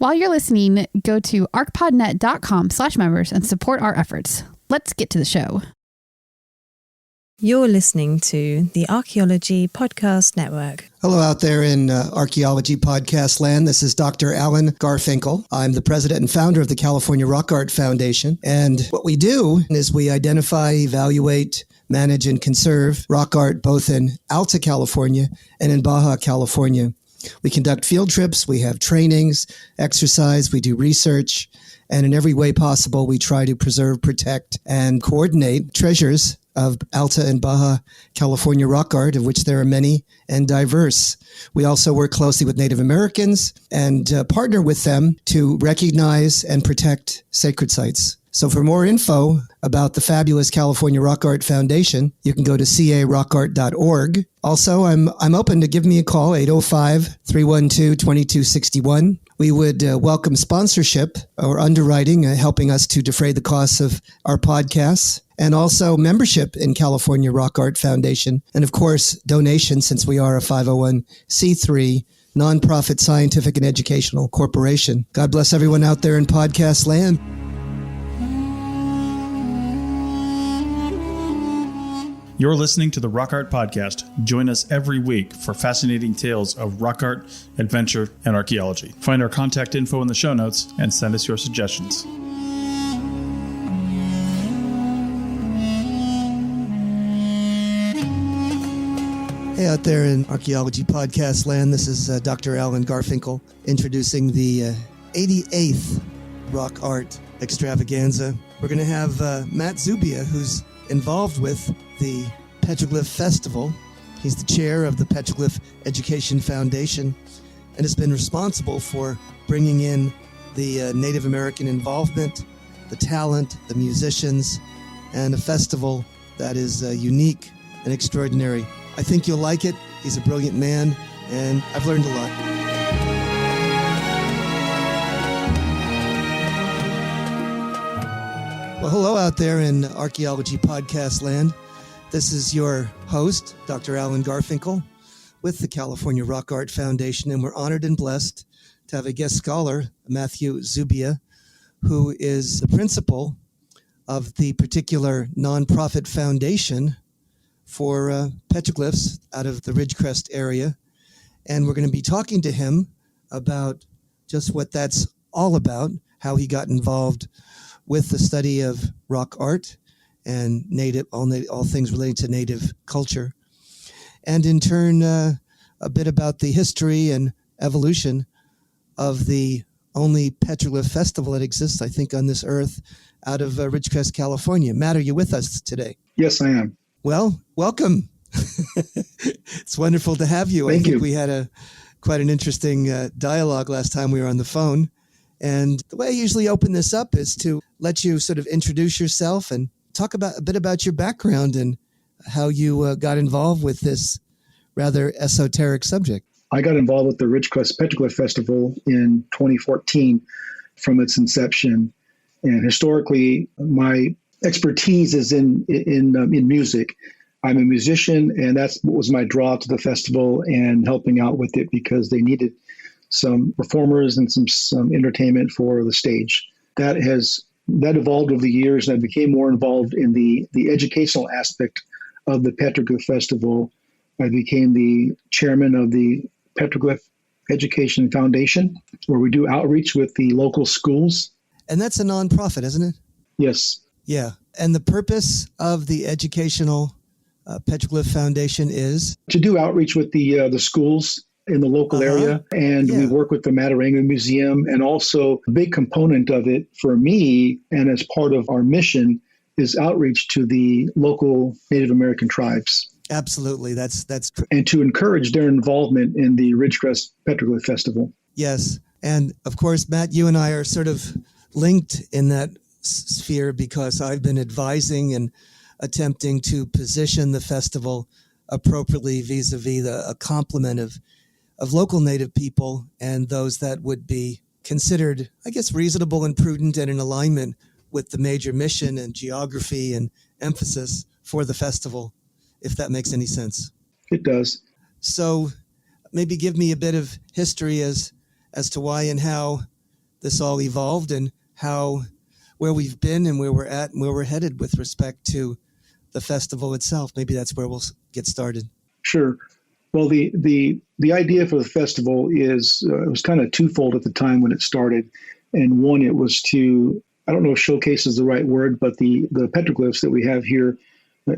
While you're listening, go to ArchPodNet.com/members and support our efforts. Let's get to the show. You're listening to the Archaeology Podcast Network. Hello out there in Archaeology Podcast land. This is Dr. Alan Garfinkel. I'm the president and founder of the California Rock Art Foundation. And what we do is we identify, evaluate, manage, and conserve rock art both in Alta California and in Baja California. We conduct field trips, we have trainings, exercise, we do research, and in every way possible, we try to preserve, protect, and coordinate treasures of Alta and Baja California rock art, of which there are many and diverse. We also work closely with Native Americans and partner with them to recognize and protect sacred sites. So for more info about the fabulous California Rock Art Foundation, you can go to carockart.org. Also, I'm open to give me a call, 805-312-2261. We would welcome sponsorship or underwriting, helping us to defray the costs of our podcasts, and also membership in California Rock Art Foundation. And of course, donations, since we are a 501c3 nonprofit scientific and educational corporation. God bless everyone out there in podcast land. You're listening to the Rock Art Podcast. Join us every week for fascinating tales of rock art, adventure, and archaeology. Find our contact info in the show notes and send us your suggestions. Hey out there in Archaeology Podcast land, this is Dr. Alan Garfinkel introducing the 88th Rock Art Extravaganza. We're going to have Matt Zubia, who's involved with the Petroglyph Festival. He's the chair of the Petroglyph Education Foundation and has been responsible for bringing in the Native American involvement, the talent, the musicians, and a festival that is unique and extraordinary. I think you'll like it. He's a brilliant man, and I've learned a lot. Well, hello out there in Archaeology Podcast land. This is your host, Dr. Alan Garfinkel, with the California Rock Art Foundation, and we're honored and blessed to have a guest scholar, Matthew Zubia, who is the principal of the particular nonprofit foundation for petroglyphs out of the Ridgecrest area. And we're going to be talking to him about just what that's all about, how he got involved with the study of rock art and all things related to native culture. And in turn, a bit about the history and evolution of the only petroglyph festival that exists, I think, on this earth out of Ridgecrest, California. Matt, are you with us today? Yes, I am. Well, welcome. It's wonderful to have you. Thank you. I think we had quite an interesting dialogue last time we were on the phone. And the way I usually open this up is to let you sort of introduce yourself and talk about a bit about your background and how you got involved with this rather esoteric subject. I got involved with the Ridgecrest Petroglyph Festival in 2014 from its inception. And historically, my expertise is in music. I'm a musician, and that's what was my draw to the festival and helping out with it because they needed some performers and some entertainment for the stage. That evolved over the years, and I became more involved in the educational aspect of the Petroglyph Festival. I became the chairman of the Petroglyph Education Foundation, where we do outreach with the local schools. And that's a nonprofit, isn't it? Yes. Yeah. And the purpose of the Educational Petroglyph Foundation is? To do outreach with the schools in the local area. And we work with the Mataranga Museum. And also a big component of it for me, and as part of our mission, is outreach to the local Native American tribes. Absolutely. And to encourage their involvement in the Ridgecrest Petroglyph Festival. Yes. And of course, Matt, you and I are sort of linked in that sphere because I've been advising and attempting to position the festival appropriately vis-a-vis a complement of local Native people and those that would be considered, I guess, reasonable and prudent and in alignment with the major mission and geography and emphasis for the festival, if that makes any sense. It does. So maybe give me a bit of history as to why and how this all evolved and where we've been and where we're at and where we're headed with respect to the festival itself. Maybe that's where we'll get started. Sure. Well, the idea for the festival is it was kind of twofold at the time when it started. And one, it was to, I don't know if showcase is the right word, but the petroglyphs that we have here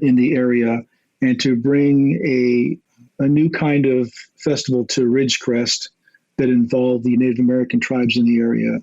in the area, and to bring a new kind of festival to Ridgecrest that involved the Native American tribes in the area.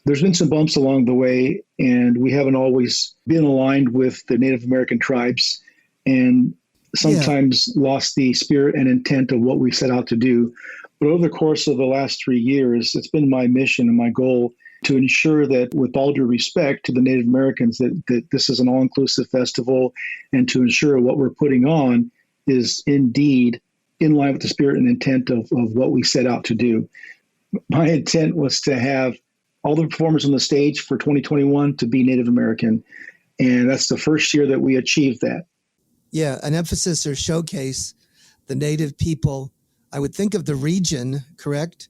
There's been some bumps along the way, and we haven't always been aligned with the Native American tribes, and sometimes lost the spirit and intent of what we set out to do. But over the course of the last 3 years, it's been my mission and my goal to ensure that, with all due respect to the Native Americans, that this is an all-inclusive festival, and to ensure what we're putting on is indeed in line with the spirit and intent of what we set out to do. My intent was to have all the performers on the stage for 2021 to be Native American, and that's the first year that we achieved that. Yeah, an emphasis or showcase the Native people. I would think of the region, correct?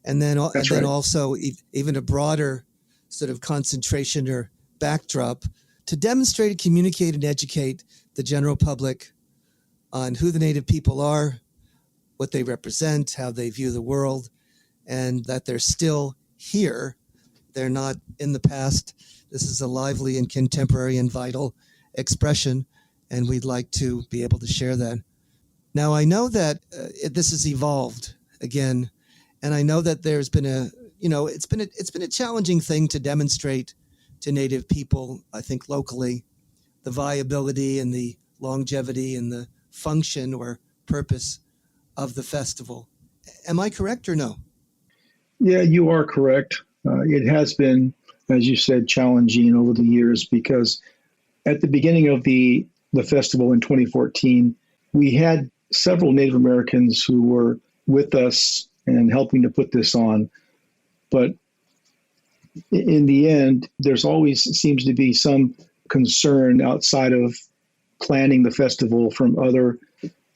And then, also even a broader sort of concentration or backdrop to demonstrate and communicate and educate the general public on who the Native people are, what they represent, how they view the world, and that they're still here. They're not in the past. This is a lively and contemporary and vital expression, and we'd like to be able to share that. Now, I know that this has evolved again, and I know that there's been it's been a challenging thing to demonstrate to Native people, I think locally, the viability and the longevity and the function or purpose of the festival. Am I correct or no? Yeah, you are correct. It has been, as you said, challenging over the years, because at the beginning of the festival in 2014, we had several Native Americans who were with us and helping to put this on. But in the end, there's always seems to be some concern outside of planning the festival from other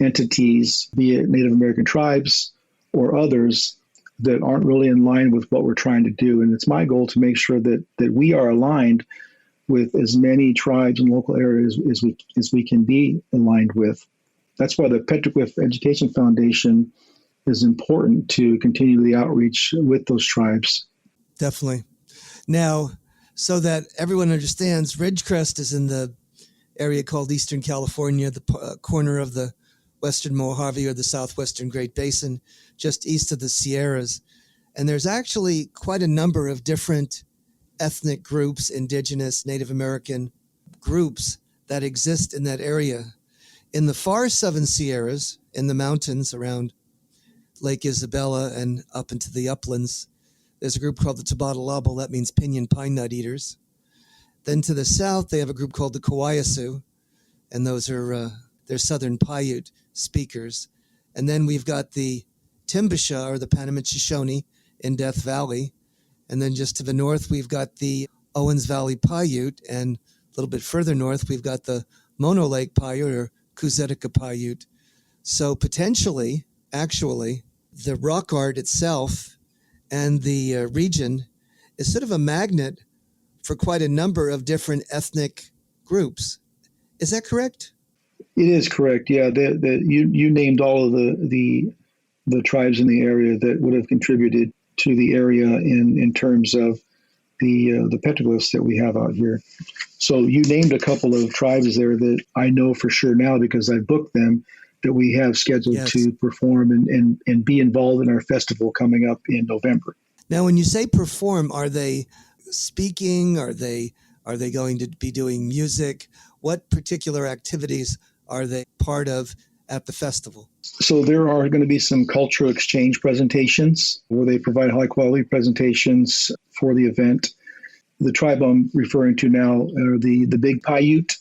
entities, be it Native American tribes or others, that aren't really in line with what we're trying to do. And it's my goal to make sure that we are aligned with as many tribes and local areas as we can be aligned with. That's why the Petroglyph Education Foundation is important, to continue the outreach with those tribes. Definitely. Now, so that everyone understands, Ridgecrest is in the area called Eastern California, the corner of the Western Mojave or the Southwestern Great Basin, just east of the Sierras. And there's actually quite a number of different ethnic groups, indigenous, Native American groups that exist in that area. In the far southern Sierras, in the mountains around Lake Isabella and up into the uplands, there's a group called the Tabatalabal, that means pinyon pine nut eaters. Then to the south, they have a group called the Kawayasu, and those are they're Southern Paiute speakers. And then we've got the Timbisha, or the Panamint-Shoshone, in Death Valley. And then just to the north, we've got the Owens Valley Paiute, and a little bit further north, we've got the Mono Lake Paiute, or Kuzetica Paiute. So potentially, actually, the rock art itself and the region is sort of a magnet for quite a number of different ethnic groups. Is that correct? It is correct. Yeah, you named all of the tribes in the area that would have contributed to the area in terms of the petroglyphs that we have out here. So you named a couple of tribes there that I know for sure now, because I booked them, that we have scheduled to perform and be involved in our festival coming up in November. Now, when you say perform, are they speaking? Are they going to be doing music? What particular activities are they part of at the festival? So there are going to be some cultural exchange presentations where they provide high quality presentations for the event. The tribe I'm referring to now are the Big Paiute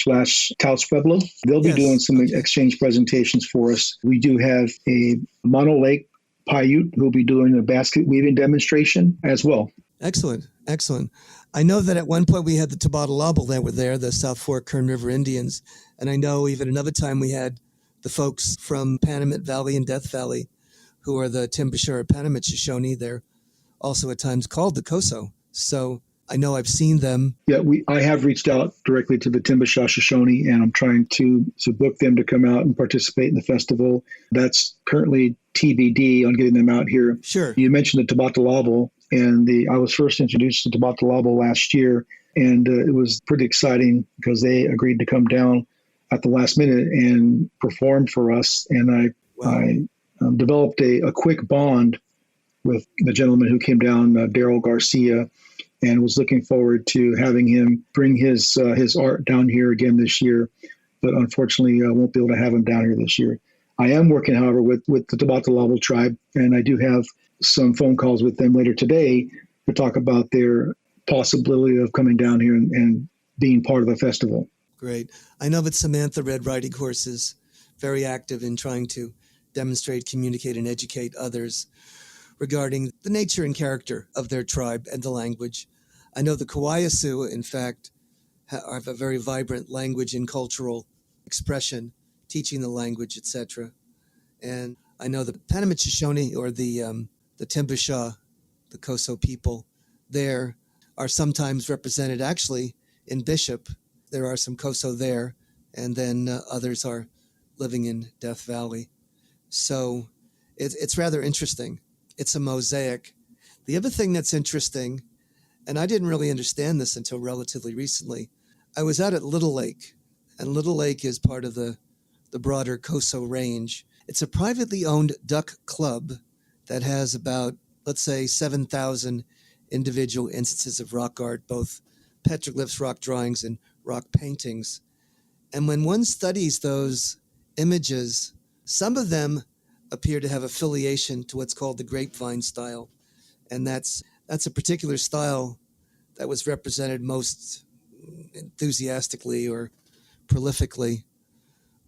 / Taos Pueblo. They'll be doing some exchange presentations for us. We do have a Mono Lake Paiute who'll be doing a basket weaving demonstration as well. Excellent. I know that at one point we had the Tabatalabal that were there, the South Fork Kern River Indians. And I know even another time we had the folks from Panamint Valley and Death Valley, who are the Timbisha or Panamint Shoshone. They're also at times called the Koso. So I know I've seen them. Yeah, I have reached out directly to the Timbisha Shoshone, and I'm trying to book them to come out and participate in the festival. That's currently TBD on getting them out here. Sure. You mentioned the Tabatalabo, and I was first introduced to Tabatalabo last year, and it was pretty exciting because they agreed to come down at the last minute and perform for us. And I developed a quick bond with the gentleman who came down, Daryl Garcia, and was looking forward to having him bring his art down here again this year. But unfortunately, I won't be able to have him down here this year. I am working, however, with the Tabatalabo tribe, and I do have some phone calls with them later today to talk about their possibility of coming down here and being part of the festival. Great. I know that Samantha Red Riding Horse is very active in trying to demonstrate, communicate, and educate others regarding the nature and character of their tribe and the language. I know the Kauai Sioux, in fact, have a very vibrant language and cultural expression, teaching the language, etc. And I know the Panamint-Shoshone, or the Timbisha, the Koso people, there are sometimes represented actually in Bishop. There are some Koso there, and then others are living in Death Valley. So it's rather interesting. It's a mosaic. The other thing that's interesting, and I didn't really understand this until relatively recently, I was out at Little Lake, and Little Lake is part of the broader Koso range. It's a privately owned duck club that has about, let's say, 7,000 individual instances of rock art, both petroglyphs, rock drawings, and rock paintings. And when one studies those images, some of them appear to have affiliation to what's called the grapevine style. And that's a particular style that was represented most enthusiastically or prolifically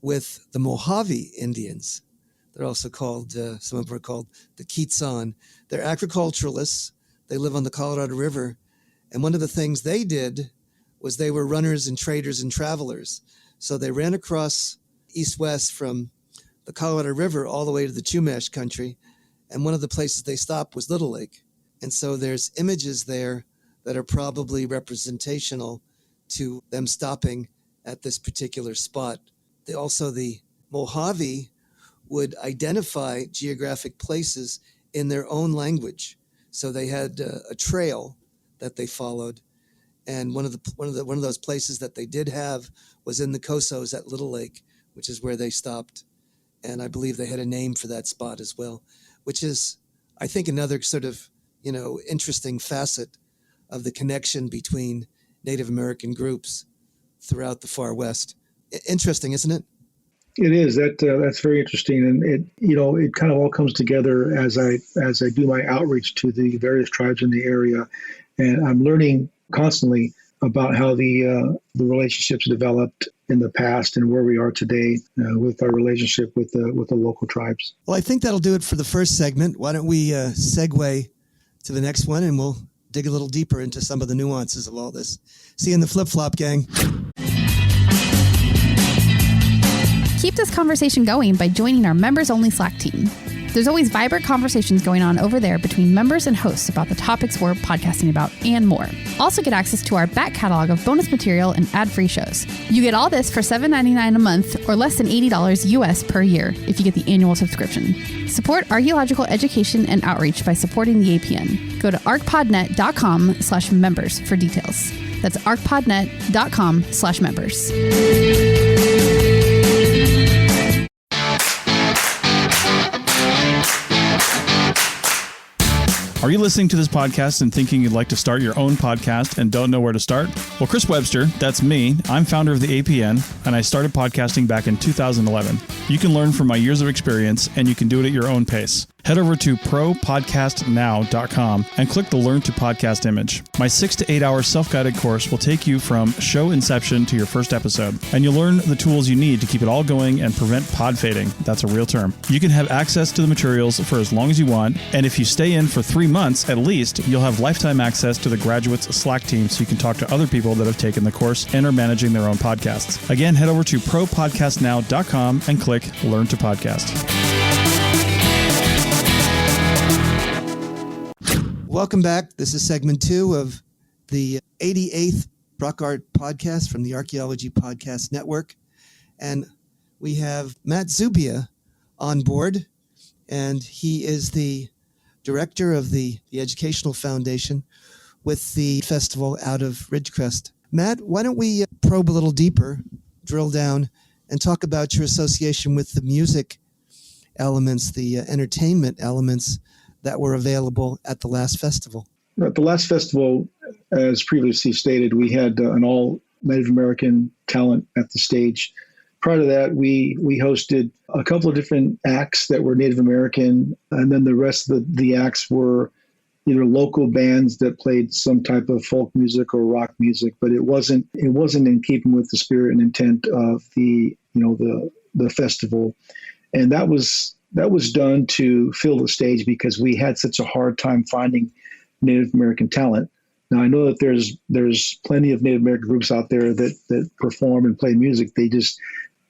with the Mojave Indians. They're also called, some of them are called the Quetzon. They're agriculturalists. They live on the Colorado River. And one of the things they did was they were runners and traders and travelers. So they ran across east-west from the Colorado River all the way to the Chumash country. And one of the places they stopped was Little Lake. And so there's images there that are probably representational to them stopping at this particular spot. The Mojave would identify geographic places in their own language. So they had a trail that they followed. And one of those places that they did have was in the Kosos at Little Lake, which is where they stopped. And I believe they had a name for that spot as well, which is, I think, another sort of, interesting facet of the connection between Native American groups throughout the far West. Interesting, isn't it? It is. That's very interesting, and it kind of all comes together as I do my outreach to the various tribes in the area, and I'm learning constantly about how the relationships developed in the past and where we are today with our relationship with the local tribes. Well, I think that'll do it for the first segment. Why don't we segue to the next one, and we'll dig a little deeper into some of the nuances of all this. See you in the flip-flop, gang. Keep this conversation going by joining our members-only Slack team. There's always vibrant conversations going on over there between members and hosts about the topics we're podcasting about and more. Also get access to our back catalog of bonus material and ad-free shows. You get all this for $7.99 a month or less than $80 US per year if you get the annual subscription. Support archaeological education and outreach by supporting the APN. Go to archpodnet.com/members for details. That's archpodnet.com/members. Are you listening to this podcast and thinking you'd like to start your own podcast and don't know where to start? Well, Chris Webster, that's me. I'm founder of the APN, and I started podcasting back in 2011. You can learn from my years of experience, and you can do it at your own pace. Head over to propodcastnow.com and click the Learn to Podcast image. My 6 to 8 hour self-guided course will take you from show inception to your first episode, and you'll learn the tools you need to keep it all going and prevent pod fading. That's a real term. You can have access to the materials for as long as you want, and if you stay in for 3 months at least, you'll have lifetime access to the graduates Slack team so you can talk to other people that have taken the course and are managing their own podcasts. Again, head over to propodcastnow.com and click Learn to Podcast. Welcome back. This is segment 2 of the 88th Rock Art podcast from the Archaeology Podcast Network. And we have Matt Zubia on board, and he is the director of the Educational Foundation with the festival out of Ridgecrest. Matt, why don't we probe a little deeper, drill down, and talk about your association with the music elements, the entertainment elements that were available at the last festival? At the last festival, as previously stated, we had an all Native American talent at the stage. Prior to that, we hosted a couple of different acts that were Native American, and then the rest of the acts were either local bands that played some type of folk music or rock music, but it wasn't in keeping with the spirit and intent of the festival. And that was done to fill the stage because we had such a hard time finding Native American talent. Now, I know that there's plenty of Native American groups out there that perform and play music.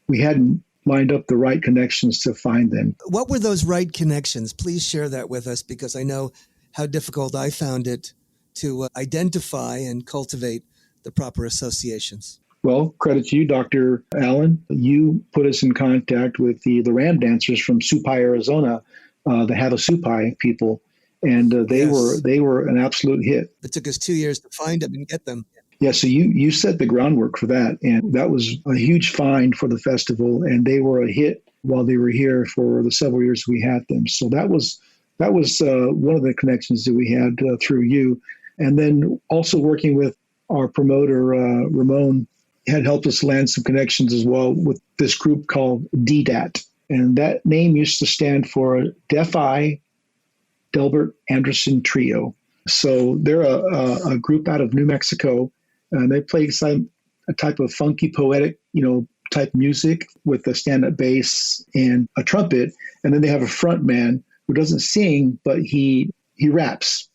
We hadn't lined up the right connections to find them. What were those right connections? Please share that with us, because I know how difficult I found it to identify and cultivate the proper associations. Well, credit to you, Dr. Allen. You put us in contact with the Ram dancers from Supai, Arizona, the Havasupai people, and they were an absolute hit. It took us 2 years to find them and get them. Yeah, so you set the groundwork for that, and that was a huge find for the festival, and they were a hit while they were here for the several years we had them. So that was one of the connections that we had through you, and then also working with our promoter Ramon had helped us land some connections as well with this group called DDAT, and that name used to stand for Deaf Eye Delbert Anderson Trio. So they're a group out of New Mexico, and they play a type of funky, poetic, type music with a stand-up bass and a trumpet. And then they have a front man who doesn't sing, but he raps.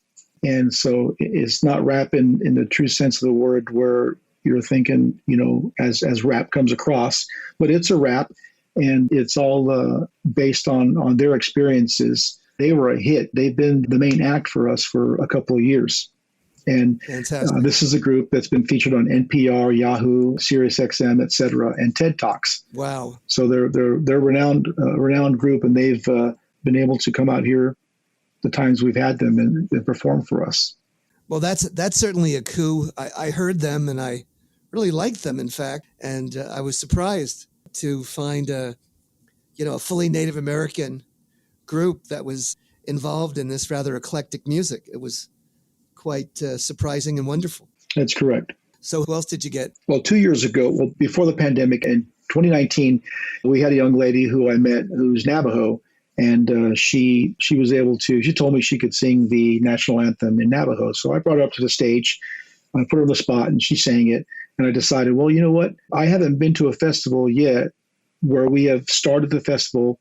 And so it's not rap in the true sense of the word where you're thinking, as rap comes across, but it's a rap, and it's all based on their experiences. They were a hit. They've been the main act for us for a couple of years. And this is a group that's been featured on NPR, Yahoo, SiriusXM, et cetera, and TED Talks. Wow. So they're a renowned group, and they've been able to come out here the times we've had them and perform for us. Well, that's certainly a coup. I heard them, and I really liked them, in fact, and I was surprised to find a fully Native American group that was involved in this rather eclectic music. It was quite surprising and wonderful. That's correct. So who else did you get? Well, 2 years ago, before the pandemic, in 2019, we had a young lady who I met who's Navajo, and she was able to, she told me she could sing the national anthem in Navajo. So I brought her up to the stage, I put her on the spot, and she sang it. And I decided, well, you know what? I haven't been to a festival yet where we have started the festival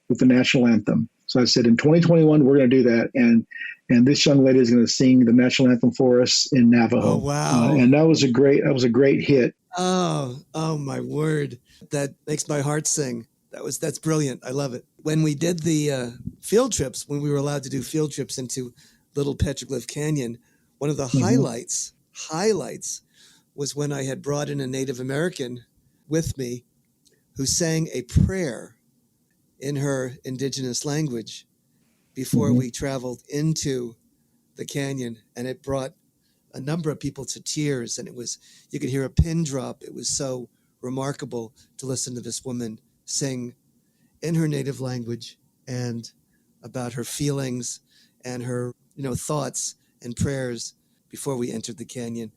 with the national anthem. So I said, in 2021, we're going to do that. And this young lady is going to sing the national anthem for us in Navajo. Oh, wow. And that was a great hit. Oh, my word. That makes my heart sing. That's brilliant. I love it. When we did the field trips, when we were allowed to do field trips into Little Petroglyph Canyon, one of the highlights was when I had brought in a Native American with me who sang a prayer in her indigenous language before we traveled into the canyon, and it brought a number of people to tears, and you could hear a pin drop. It was so remarkable to listen to this woman sing in her native language and about her feelings and her thoughts and prayers before we entered the canyon.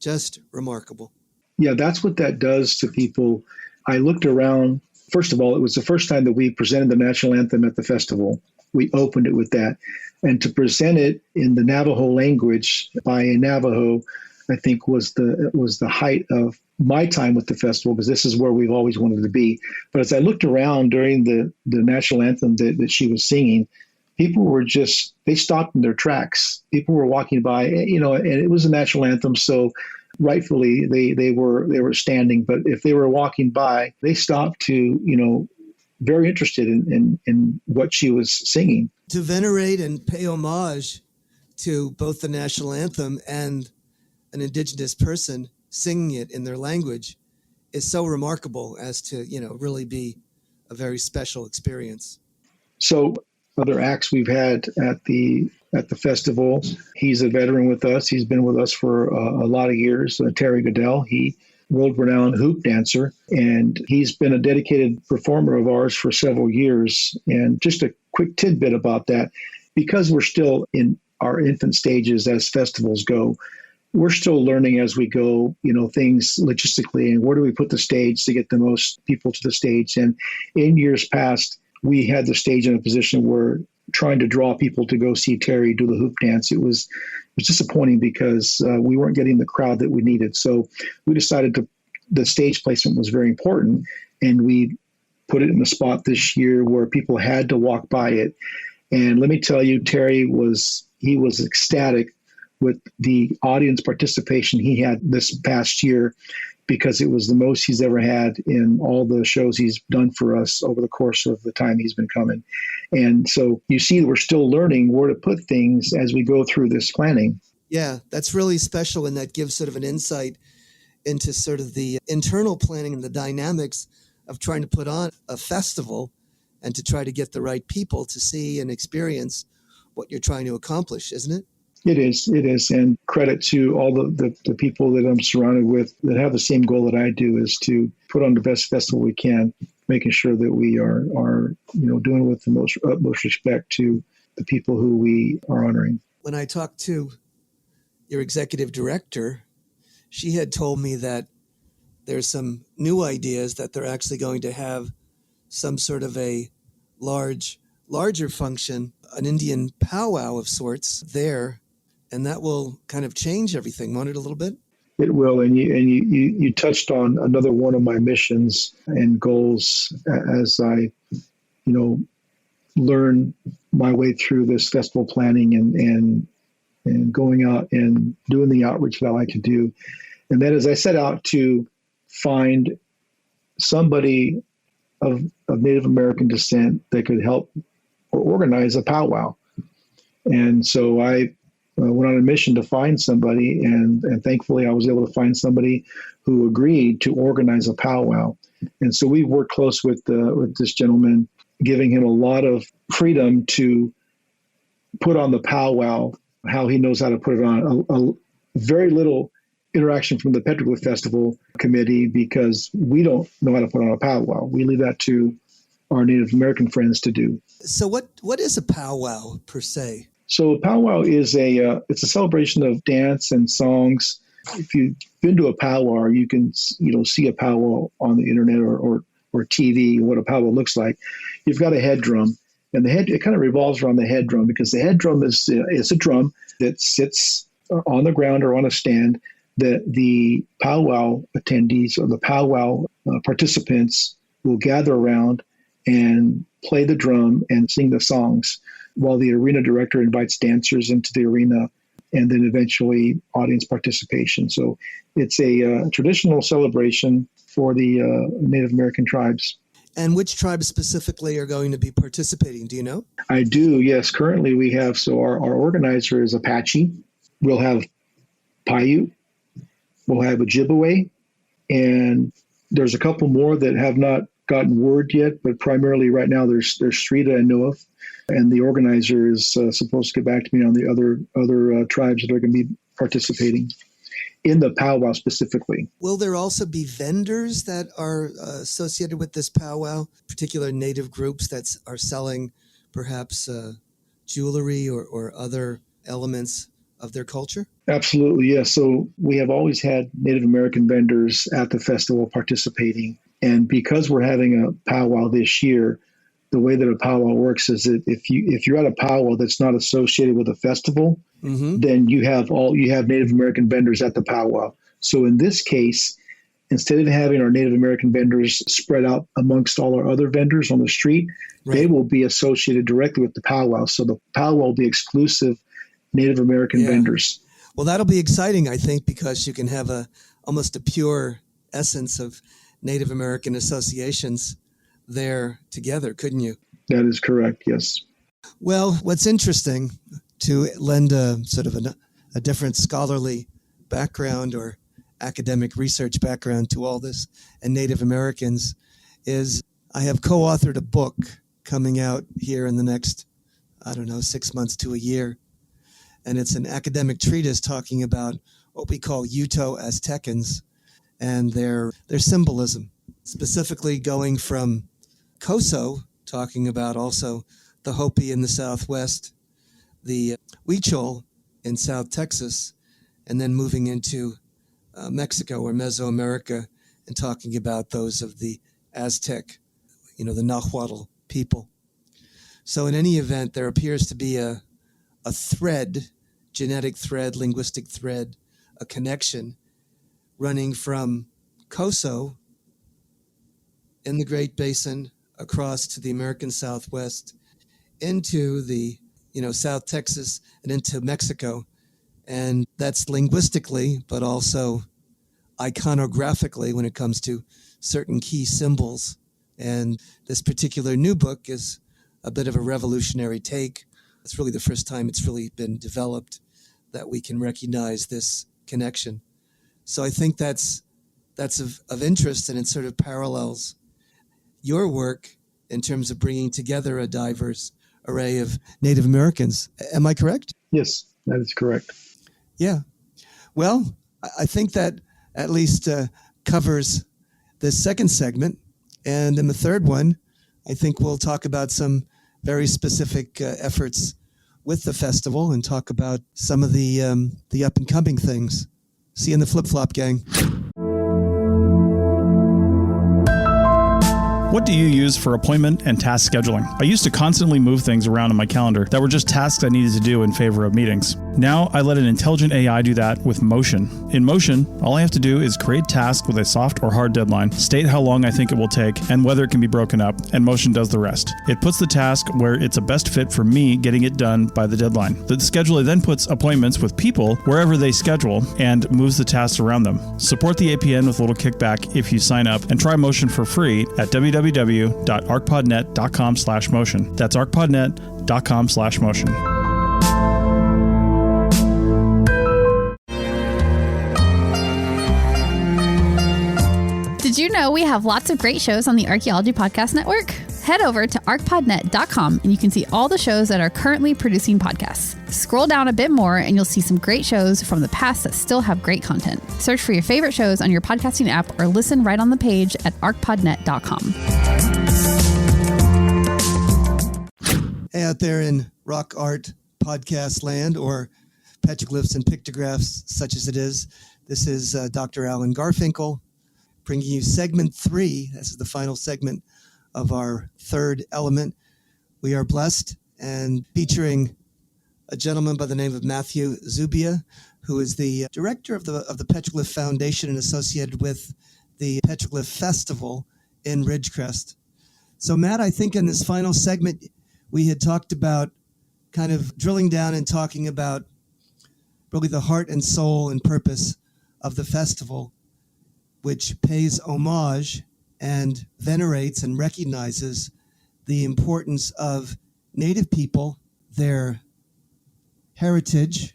Just remarkable. Yeah, that's what that does to people. I looked around. First of all, it was the first time that we presented the national anthem at the festival. We opened it with that. And to present it in the Navajo language by a Navajo, I think was the height of my time with the festival, because this is where we've always wanted to be. But as I looked around during the national anthem that she was singing, people were they stopped in their tracks. People were walking by, and it was a national anthem. So rightfully they were standing, but if they were walking by, they stopped to, very interested in what she was singing. To venerate and pay homage to both the national anthem and an indigenous person singing it in their language is so remarkable as to, really be a very special experience. So other acts we've had at the festival, he's a veteran with us. He's been with us for a lot of years. Terry Goodell, he world-renowned hoop dancer, and he's been a dedicated performer of ours for several years. And just a quick tidbit about that, because we're still in our infant stages as festivals go, we're still learning as we go, things logistically, and where do we put the stage to get the most people to the stage. And in years past, we had the stage in a position where trying to draw people to go see Terry do the hoop dance, it was disappointing because we weren't getting the crowd that we needed. So we decided the stage placement was very important, and we put it in a spot this year where people had to walk by it. And let me tell you, Terry was ecstatic with the audience participation he had this past year, because it was the most he's ever had in all the shows he's done for us over the course of the time he's been coming. And so you see we're still learning where to put things as we go through this planning. Yeah, that's really special, and that gives sort of an insight into sort of the internal planning and the dynamics of trying to put on a festival and to try to get the right people to see and experience what you're trying to accomplish, isn't it? It is. And credit to all the people that I'm surrounded with that have the same goal that I do, is to put on the best festival we can, making sure that we are doing it with the utmost respect to the people who we are honoring. When I talked to your executive director, she had told me that there's some new ideas that they're actually going to have some sort of a larger function, an Indian powwow of sorts there. And that will kind of change everything, won't it, a little bit? It will. And you touched on another one of my missions and goals as I, learn my way through this festival planning and going out and doing the outreach that I like to do. And that is, I set out to find somebody of Native American descent that could help or organize a powwow. And so I went on a mission to find somebody, and thankfully I was able to find somebody who agreed to organize a powwow. And so we worked close with this gentleman, giving him a lot of freedom to put on the powwow how he knows how to put it on. A very little interaction from the Petroglyph Festival committee, because we don't know how to put on a powwow. We leave that to our Native American friends to do. So what is a powwow per se? So a powwow is it's a celebration of dance and songs. If you've been to a powwow, you can see a powwow on the internet or TV, what a powwow looks like. You've got a head drum, and it kind of revolves around the head drum, because the head drum is a drum that sits on the ground or on a stand that the powwow attendees or the powwow participants will gather around and play the drum and sing the songs, while the arena director invites dancers into the arena, and then eventually audience participation. So it's a traditional celebration for the Native American tribes. And which tribes specifically are going to be participating? Do you know? I do, yes. Currently we have, so our organizer is Apache. We'll have Paiute. We'll have Ojibwe. And there's a couple more that have not gotten word yet, but primarily right now there's three that I know of. And the organizer is supposed to get back to me on the other tribes that are going to be participating in the powwow specifically. Will there also be vendors that are associated with this powwow, particular Native groups that are selling perhaps jewelry or other elements of their culture? Absolutely, yes. So we have always had Native American vendors at the festival participating. And because we're having a powwow this year, the way that a powwow works is that if you're at a powwow that's not associated with a festival, then you have Native American vendors at the powwow. So in this case, instead of having our Native American vendors spread out amongst all our other vendors on the street, they will be associated directly with the powwow. So the powwow will be exclusive Native American vendors. Well, that'll be exciting, I think, because you can have almost a pure essence of Native American associations there together, couldn't you? That is correct, yes. Well, what's interesting to lend a sort of a different scholarly background or academic research background to all this and Native Americans is I have co-authored a book coming out here in the next, 6 months to a year. And it's an academic treatise talking about what we call Uto-Aztecans and their symbolism, specifically going from Coso, talking about also the Hopi in the Southwest, the Huichol in South Texas, and then moving into Mexico or Mesoamerica and talking about those of the Aztec, the Nahuatl people. So in any event, there appears to be a thread, genetic thread, linguistic thread, a connection running from Coso in the Great Basin across to the American Southwest into the, South Texas and into Mexico. And that's linguistically, but also iconographically when it comes to certain key symbols. And this particular new book is a bit of a revolutionary take. It's really the first time it's really been developed that we can recognize this connection. So I think that's of interest, and it sort of parallels your work in terms of bringing together a diverse array of Native Americans. Am I correct? Yes, that is correct. Yeah. Well, I think that at least covers the second segment. And in the third one, I think we'll talk about some very specific efforts with the festival and talk about some of the up and coming things. See you in the flip-flop, gang. What do you use for appointment and task scheduling? I used to constantly move things around in my calendar that were just tasks I needed to do in favor of meetings. Now I let an intelligent AI do that with Motion. In Motion, all I have to do is create tasks with a soft or hard deadline, state how long I think it will take, and whether it can be broken up, and Motion does the rest. It puts the task where it's a best fit for me getting it done by the deadline. The scheduler then puts appointments with people wherever they schedule and moves the tasks around them. Support the APN with a little kickback if you sign up, and try Motion for free at www.archpodnet.com/motion. That's archpodnet.com/motion. Did you know we have lots of great shows on the Archaeology Podcast Network? Head over to ArchPodNet.com and you can see all the shows that are currently producing podcasts. Scroll down a bit more and you'll see some great shows from the past that still have great content. Search for your favorite shows on your podcasting app or listen right on the page at ArchPodNet.com. Hey, out there in rock art podcast land or petroglyphs and pictographs such as it is, this is Dr. Alan Garfinkel bringing you segment 3. This is the final segment of our third element. We are blessed and featuring a gentleman by the name of Matthew Zubia, who is the director of the Petroglyph Foundation and associated with the Petroglyph Festival in Ridgecrest. So Matt, I think in this final segment, we had talked about kind of drilling down and talking about really the heart and soul and purpose of the festival, which pays homage and venerates and recognizes the importance of Native people, their heritage,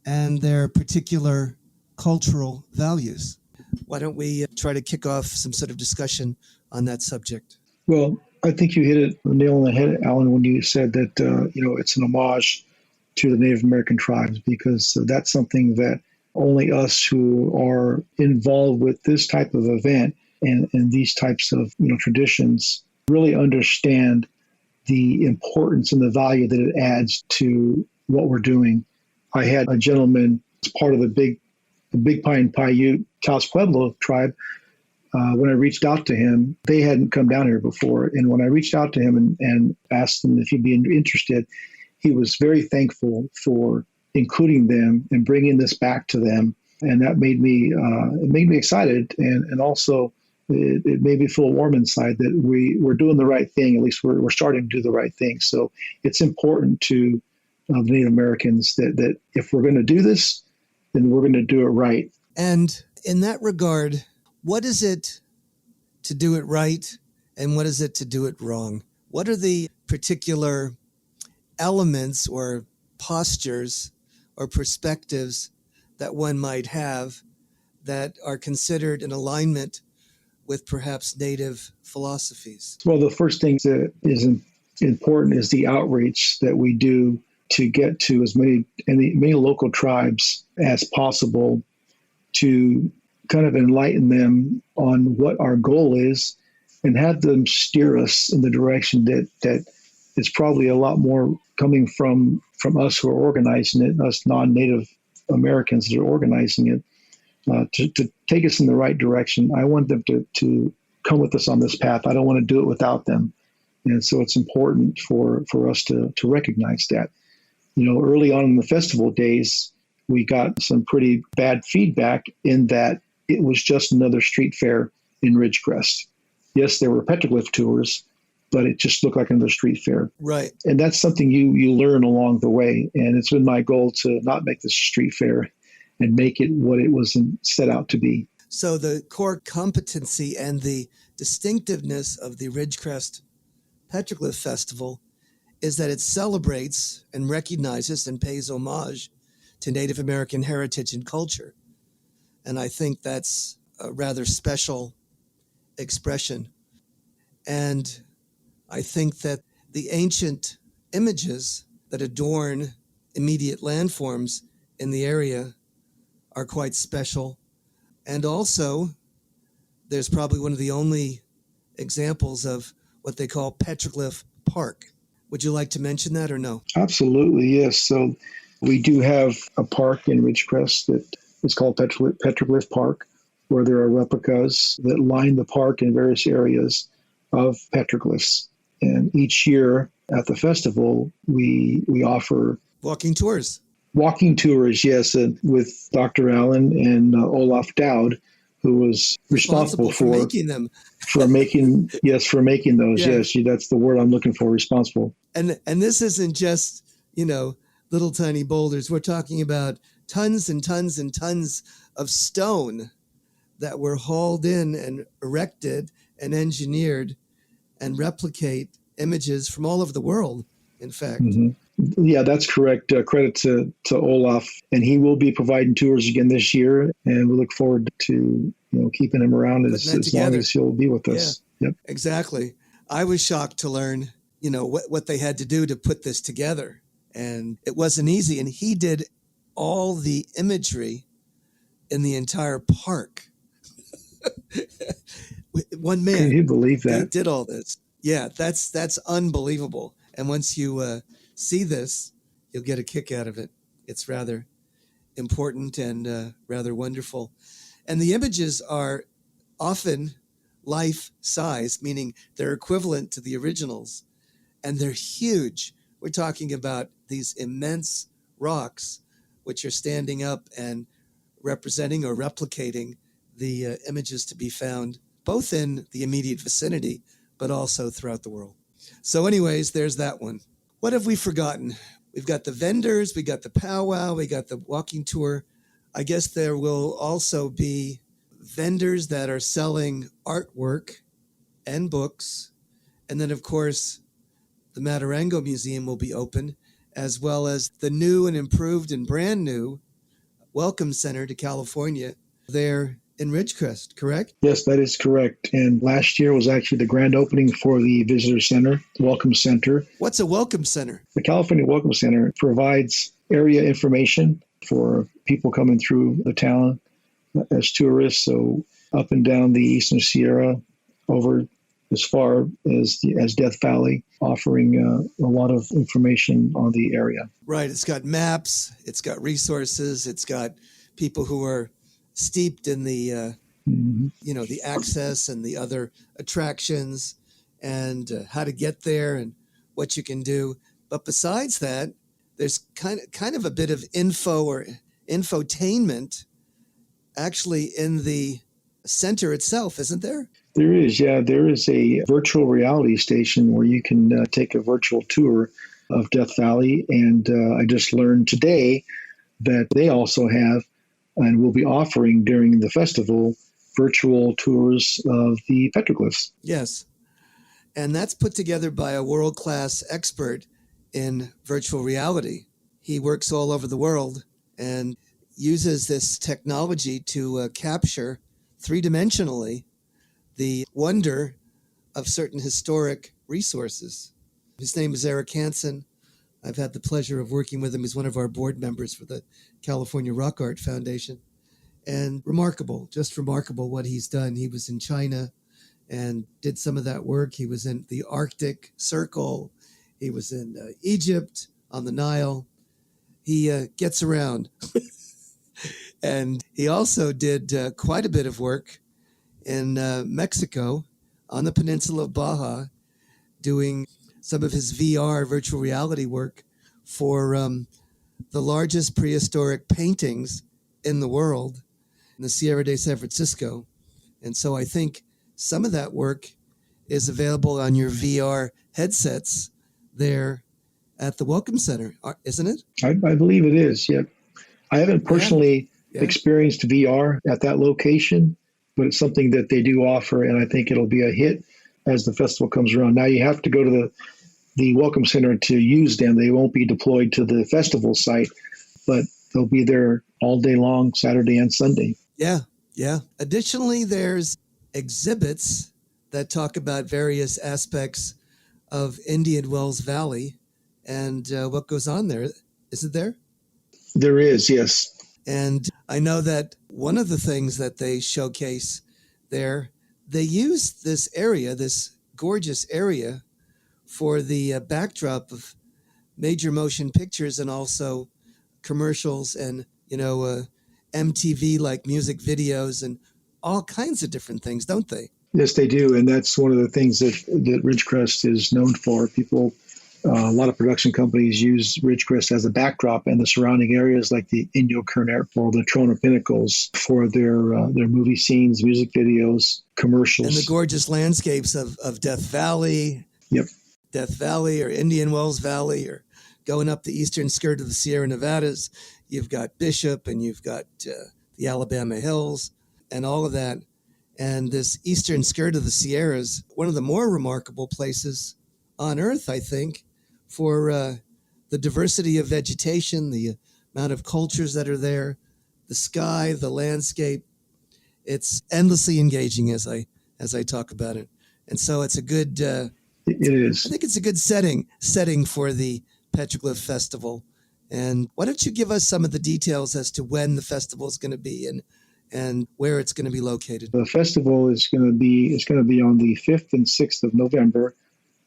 and their particular cultural values. Why don't we try to kick off some sort of discussion on that subject? Well, I think you hit it nail on the head, Alan, when you said that, it's an homage to the Native American tribes, because that's something that only us who are involved with this type of event and these types of traditions really understand the importance and the value that it adds to what we're doing. I had a gentleman as part of the Big Pine Paiute Taos Pueblo tribe. When I reached out to him, they hadn't come down here before. And when I reached out to him and asked him if he'd be interested, he was very thankful for including them and bringing this back to them. And that made me excited. And also it made me feel warm inside that we're doing the right thing. At least we're starting to do the right thing. So it's important to the Native Americans that if we're going to do this, then we're going to do it right. And in that regard, what is it to do it right and what is it to do it wrong? What are the particular elements or postures or perspectives that one might have that are considered in alignment with perhaps native philosophies? Well, the first thing that is important is the outreach that we do to get to as many local tribes as possible, to kind of enlighten them on what our goal is and have them steer us in the direction that is probably a lot more coming from us who are organizing it, us non-Native Americans that are organizing it, to take us in the right direction. I want them to come with us on this path. I don't want to do it without them. And so it's important for us to recognize that. Early on in the festival days, we got some pretty bad feedback in that it was just another street fair in Ridgecrest. Yes, there were petroglyph tours, but it just looked like another street fair. Right. And that's something you learn along the way. And it's been my goal to not make this a street fair and make it what it was set out to be. So the core competency and the distinctiveness of the Ridgecrest Petroglyph Festival is that it celebrates and recognizes and pays homage to Native American heritage and culture. And I think that's a rather special expression. And I think that the ancient images that adorn immediate landforms in the area are quite special. And also, there's probably one of the only examples of what they call Petroglyph Park. Would you like to mention that or no? Absolutely, yes. So we do have a park in Ridgecrest that is called Petroglyph Park, where there are replicas that line the park in various areas of petroglyphs. And each year at the festival, we offer walking tours. Walking tours, yes, with Dr. Allen and Olaf Dowd, who was responsible for making them. for making those. Yeah. Yes, that's the word I'm looking for, responsible. And this isn't just, little tiny boulders. We're talking about tons and tons and tons of stone that were hauled in and erected and engineered and replicate images from all over the world, in fact. Mm-hmm. Yeah, that's correct. Credit to Olaf, and he will be providing tours again this year, and we look forward to keeping him around as long as he'll be with us. Yeah, yep. Exactly. I was shocked to learn, what they had to do to put this together, and it wasn't easy. And he did all the imagery in the entire park. One man. Can you believe that? He did all this. Yeah, that's unbelievable. And once you see this, you'll get a kick out of it. It's rather important and rather wonderful. And the images are often life-size, meaning they're equivalent to the originals. And they're huge. We're talking about these immense rocks, which are standing up and representing or replicating the images to be found both in the immediate vicinity, but also throughout the world. So anyways, there's that one. What have we forgotten? We've got the vendors, we got the powwow, we got the walking tour. I guess there will also be vendors that are selling artwork and books. And then, of course, the Matarango Museum will be open, as well as the new and improved and brand new Welcome Center to California there in Ridgecrest, correct? Yes, that is correct. And last year was actually the grand opening for the Visitor Center, Welcome Center. What's a Welcome Center? The California Welcome Center provides area information for people coming through the town as tourists. So up and down the Eastern Sierra, over as far as Death Valley, offering a lot of information on the area. Right. It's got maps. It's got resources. It's got people who are steeped in the, the access and the other attractions and how to get there and what you can do. But besides that, there's kind of a bit of info or infotainment actually in the center itself, isn't there? There is, yeah. There is a virtual reality station where you can take a virtual tour of Death Valley. And I just learned today that they also have and will be offering during the festival virtual tours of the petroglyphs. Yes. And that's put together by a world-class expert in virtual reality. he works all over the world and uses this technology to capture three-dimensionally the wonder of certain historic resources. His name is Eric Hansen. I've had the pleasure of working with him. He's one of our board members for the California Rock Art Foundation. And remarkable, just remarkable what he's done. He was in China and did some of that work. He was in the Arctic Circle. He was in Egypt on the Nile. He gets around. And he also did quite a bit of work in Mexico on the peninsula of Baja, doing some of his VR virtual reality work for the largest prehistoric paintings in the world in the Sierra de San Francisco. And so I think some of that work is available on your VR headsets there at the Welcome Center, isn't it? I believe it is, yeah. I haven't personally experienced VR at that location, but it's something that they do offer, and I think it'll be a hit as the festival comes around. Now you have to go to the Welcome Center to use them. They won't be deployed to the festival site, but they'll be there all day long, Saturday and Sunday. Yeah. Additionally, there's exhibits that talk about various aspects of Indian Wells Valley and what goes on there. Is it there? There is, yes. And I know that one of the things that they showcase there, they use this area, this gorgeous area, for the backdrop of major motion pictures and also commercials and, MTV-like music videos and all kinds of different things, don't they? Yes, they do. And that's one of the things that Ridgecrest is known for. A lot of production companies use Ridgecrest as a backdrop, and the surrounding areas like the Inyo Kernet or the Trona Pinnacles for their movie scenes, music videos, commercials. And the gorgeous landscapes of Death Valley. Yep. Death Valley or Indian Wells Valley, or going up the eastern skirt of the Sierra Nevadas. You've got Bishop and you've got the Alabama Hills and all of that. And this eastern skirt of the Sierras, one of the more remarkable places on Earth, I think, for the diversity of vegetation, the amount of cultures that are there, the sky, the landscape. It's endlessly engaging as I talk about it. And so it's a good... it is. I think it's a good setting for the Petroglyph Festival. And why don't you give us some of the details as to when the festival is going to be and where it's going to be located? The festival is going to be on the 5th and 6th of November.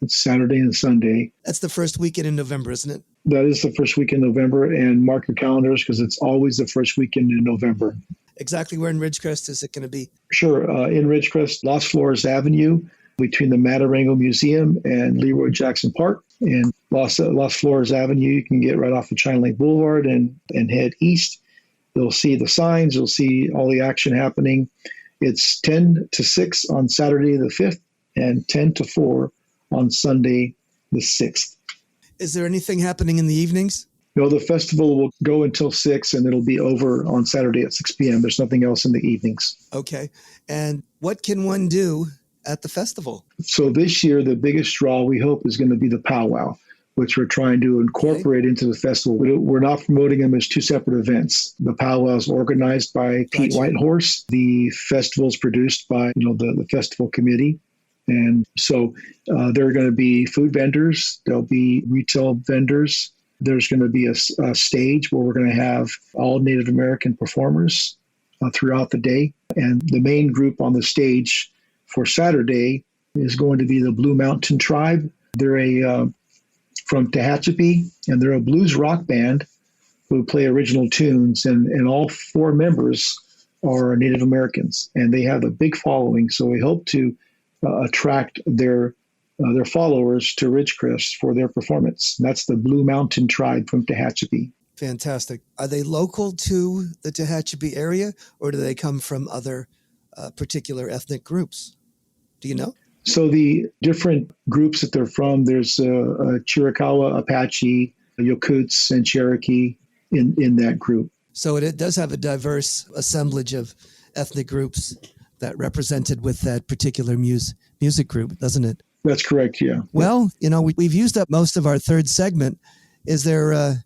It's Saturday and Sunday. That's the first weekend in November, isn't it? That is the first week in November, and mark your calendars because it's always the first weekend in November. Exactly where in Ridgecrest is it going to be? Sure. In Ridgecrest, Las Flores Avenue, between the Matarango Museum and Leroy Jackson Park. And Las Flores Avenue, you can get right off of China Lake Boulevard and head east. You'll see the signs. You'll see all the action happening. It's 10 to 6 on Saturday the 5th and 10 to 4 on Sunday the 6th. Is there anything happening in the evenings? No, the festival will go until 6 and it'll be over on Saturday at 6 p.m. There's nothing else in the evenings. Okay. And what can one do at the festival? So this year, the biggest draw we hope is going to be the powwow, which we're trying to incorporate into the festival. We're not promoting them as two separate events. The powwow is organized by Pete Whitehorse. The festival is produced by the festival committee. And so there are going to be food vendors. There'll be retail vendors. There's going to be a stage where we're going to have all Native American performers throughout the day. And the main group on the stage for Saturday is going to be the Blue Mountain Tribe. They're from Tehachapi, and they're a blues rock band who play original tunes. And all four members are Native Americans, and they have a big following. So we hope to attract their followers to Ridgecrest for their performance. And that's the Blue Mountain Tribe from Tehachapi. Fantastic. Are they local to the Tehachapi area, or do they come from other particular ethnic groups? Do you know? So the different groups that they're from, there's Chiricahua, Apache, Yokuts, and Cherokee in that group. So it does have a diverse assemblage of ethnic groups that represented with that particular music group, doesn't it? That's correct, yeah. Well, we've used up most of our third segment. Is there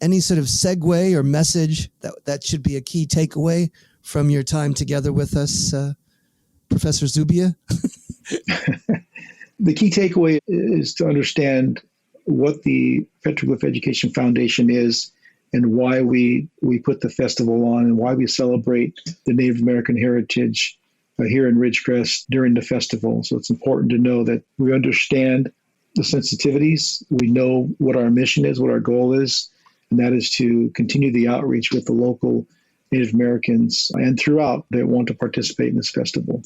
any sort of segue or message that should be a key takeaway from your time together with us, Professor Zubia? The key takeaway is to understand what the Petroglyph Education Foundation is and why we put the festival on and why we celebrate the Native American heritage here in Ridgecrest during the festival. So it's important to know that we understand the sensitivities. We know what our mission is, what our goal is, and that is to continue the outreach with the local Native Americans and throughout that want to participate in this festival.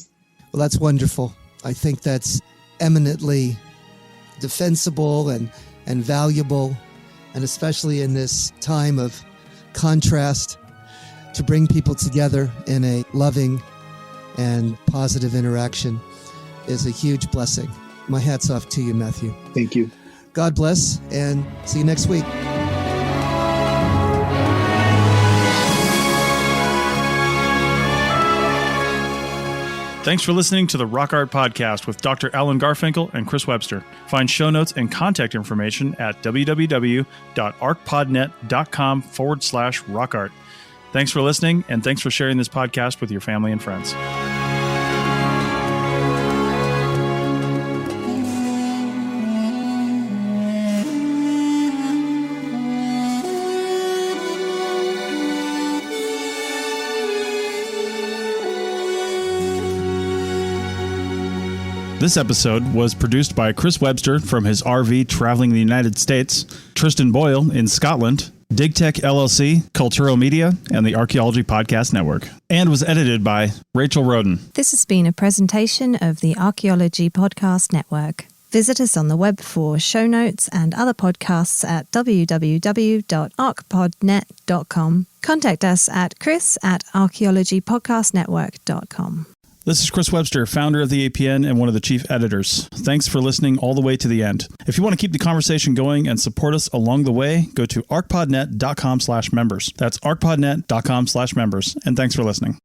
Well, that's wonderful. I think that's eminently defensible and valuable, and especially in this time of contrast, to bring people together in a loving and positive interaction is a huge blessing. My hat's off to you, Matthew. Thank you. God bless, and see you next week. Thanks for listening to the Rock Art Podcast with Dr. Alan Garfinkel and Chris Webster. Find show notes and contact information at www.archpodnet.com/rockart. Thanks for listening, and thanks for sharing this podcast with your family and friends. This episode was produced by Chris Webster from his RV traveling the United States, Tristan Boyle in Scotland, DigTech LLC, Culturo Media, and the Archaeology Podcast Network, and was edited by Rachel Roden. This has been a presentation of the Archaeology Podcast Network. Visit us on the web for show notes and other podcasts at www.archpodnet.com. Contact us at chris@archaeologypodcastnetwork.com. This is Chris Webster, founder of the APN and one of the chief editors. Thanks for listening all the way to the end. If you want to keep the conversation going and support us along the way, go to archpodnet.com/members. That's archpodnet.com/members. And thanks for listening.